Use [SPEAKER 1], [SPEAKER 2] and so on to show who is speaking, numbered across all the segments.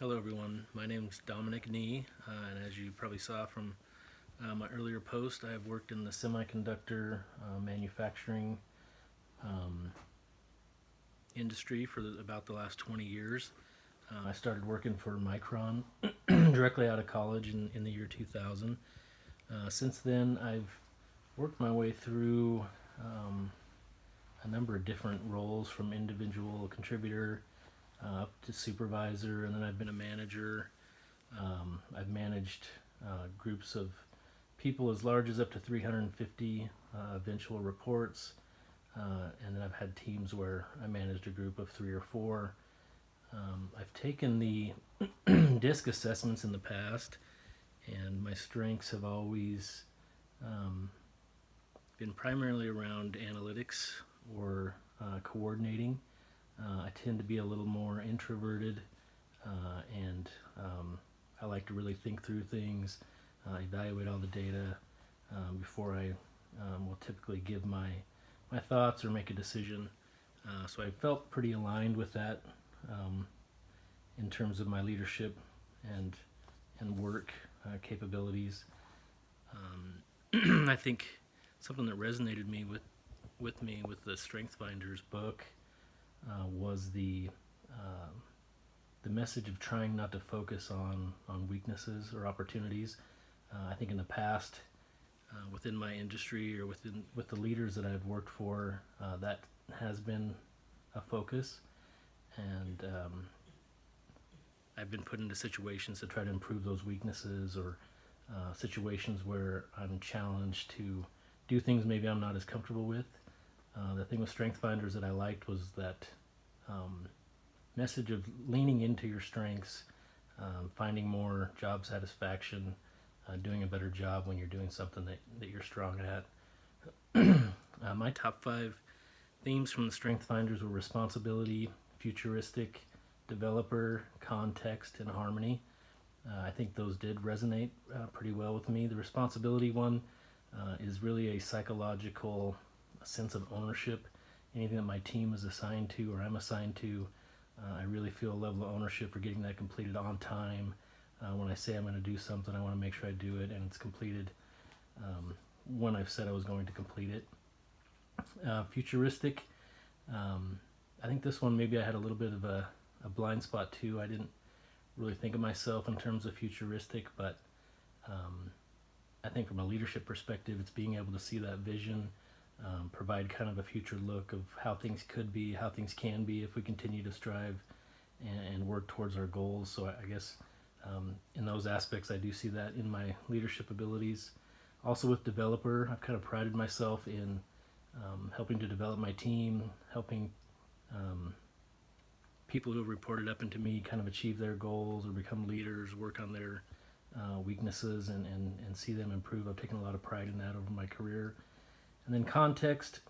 [SPEAKER 1] Hello everyone, my name is Dominic Nee, and as you probably saw from my earlier post, I have worked in the semiconductor manufacturing um, industry for about the last 20 years. I started working for Micron directly out of college in the year 2000. Since then, I've worked my way through a number of different roles, from individual contributor up to supervisor, and then I've been a manager. I've managed groups of people as large as up to 350 eventual reports, and then I've had teams where I managed a group of 3 or 4. I've taken the DISC assessments in the past, and my strengths have always been primarily around analytics or coordinating. I tend to be a little more introverted, and I like to really think through things, evaluate all the data before I will typically give my thoughts or make a decision. So I felt pretty aligned with that in terms of my leadership and work capabilities. I think something that resonated with me with the StrengthFinders book was the message of trying not to focus on weaknesses or opportunities. I think in the past, within my industry or with the leaders that I've worked for, that has been a focus, and I've been put into situations to try to improve those weaknesses, or situations where I'm challenged to do things maybe I'm not as comfortable with. The thing with StrengthFinders that I liked was that message of leaning into your strengths, finding more job satisfaction, doing a better job when you're doing something that you're strong at. My top 5 themes from the StrengthFinders were responsibility, futuristic, developer, context, and harmony. I think those did resonate pretty well with me. The responsibility one is really a psychological sense of ownership. Anything that my team is assigned to or I'm assigned to, I really feel a level of ownership for getting that completed on time. When I say I'm going to do something, I want to make sure I do it and it's completed when I've said I was going to complete it. Futuristic, I think this one maybe I had a little bit of a blind spot too. I didn't really think of myself in terms of futuristic, but I think from a leadership perspective, it's being able to see that vision, provide kind of a future look of how things could be, how things can be if we continue to strive and work towards our goals. So I guess in those aspects, I do see that in my leadership abilities. Also with developer, I've kind of prided myself in helping to develop my team, helping people who have reported up into me kind of achieve their goals or become leaders, work on their weaknesses and see them improve. I've taken a lot of pride in that over my career. And then context,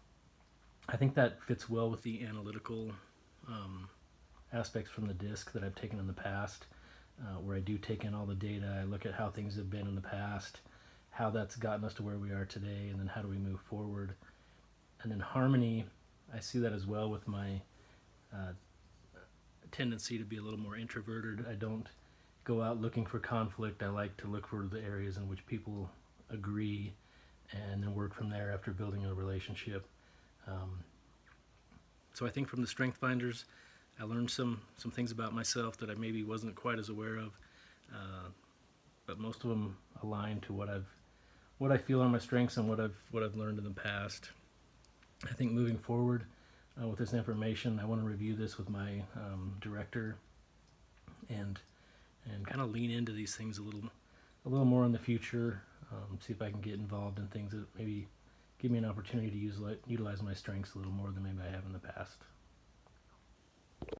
[SPEAKER 1] I think that fits well with the analytical aspects from the DISC that I've taken in the past, where I do take in all the data, I look at how things have been in the past, how that's gotten us to where we are today, and then how do we move forward. And then harmony, I see that as well with my tendency to be a little more introverted. I don't go out looking for conflict. I like to look for the areas in which people agree and then work from there after building a relationship. So I think from the StrengthFinders, I learned some things about myself that I maybe wasn't quite as aware of, but most of them align to what I feel are my strengths and what I've learned in the past. I think moving forward with this information, I want to review this with my director and kind of lean into these things a little more in the future. See if I can get involved in things that maybe give me an opportunity to utilize my strengths a little more than maybe I have in the past.